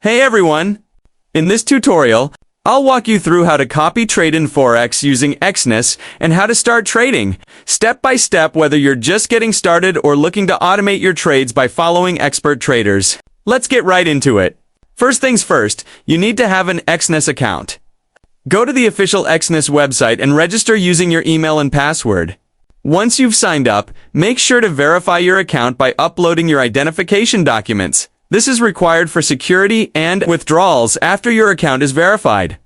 Hey everyone! In this tutorial, I'll walk you through how to copy trade in Forex using Exness and how to start trading, step by step, whether you're just getting started or looking to automate your trades by following expert traders. Let's get right into it. First things first, you need to have an Exness account. Go to the official Exness website and register using your email and password. Once you've signed up, make sure to verify your account by uploading your identification documents. This is required for security and withdrawals after your account is verified.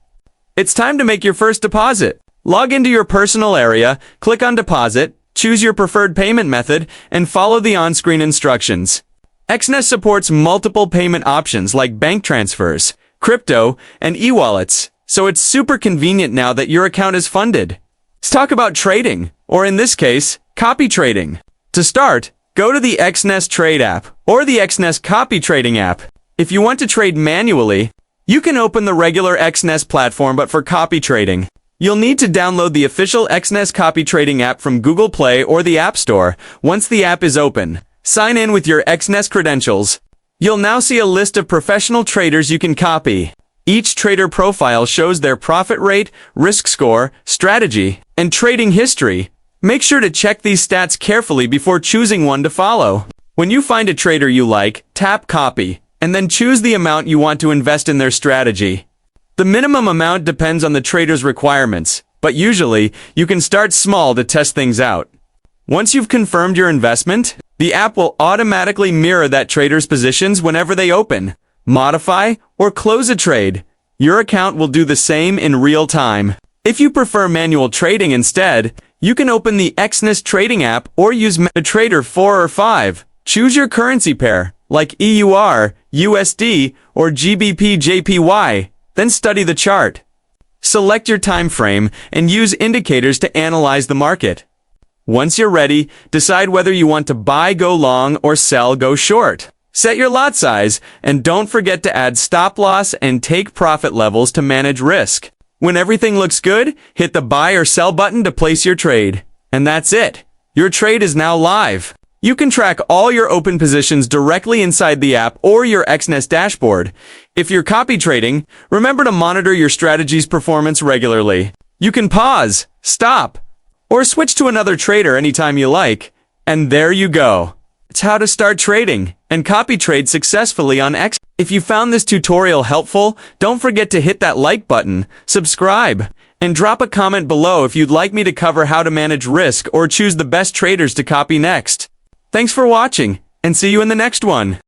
It's time to make your first deposit. Log into your personal area, click on Deposit, choose your preferred payment method, and follow the on-screen instructions. Exness supports multiple payment options like bank transfers, crypto, and e-wallets, so it's super convenient now that your account is funded. Let's talk about trading, or in this case, copy trading. To start, go to the Exness Trade app or the Exness Copy Trading app. If you want to trade manually, you can open the regular Exness platform, but for copy trading, you'll need to download the official Exness Copy Trading app from Google Play or the App Store. Once the app is open, sign in with your Exness credentials. You'll now see a list of professional traders you can copy. Each trader profile shows their profit rate, risk score, strategy, and trading history. Make sure to check these stats carefully before choosing one to follow. When you find a trader you like, tap Copy, and then choose the amount you want to invest in their strategy. The minimum amount depends on the trader's requirements, but usually you can start small to test things out. Once you've confirmed your investment, the app will automatically mirror that trader's positions whenever they open, modify, or close a trade. Your account will do the same in real time. If you prefer manual trading instead, you can open the Exness Trading app or use MetaTrader 4 or 5. Choose your currency pair, like EUR, USD, or GBP JPY, then study the chart. Select your time frame and use indicators to analyze the market. Once you're ready, decide whether you want to buy, go long, or sell, go short. Set your lot size, and don't forget to add stop loss and take profit levels to manage risk. When everything looks good, hit the buy or sell button to place your trade. And that's it. Your trade is now live. You can track all your open positions directly inside the app or your Exness dashboard. If you're copy trading, remember to monitor your strategy's performance regularly. You can pause, stop, or switch to another trader anytime you like. And there you go. It's how to start trading and copy trade successfully on X. If you found this tutorial helpful, don't forget to hit that like button, subscribe, and drop a comment below if you'd like me to cover how to manage risk or choose the best traders to copy next. Thanks for watching, and see you in the next one.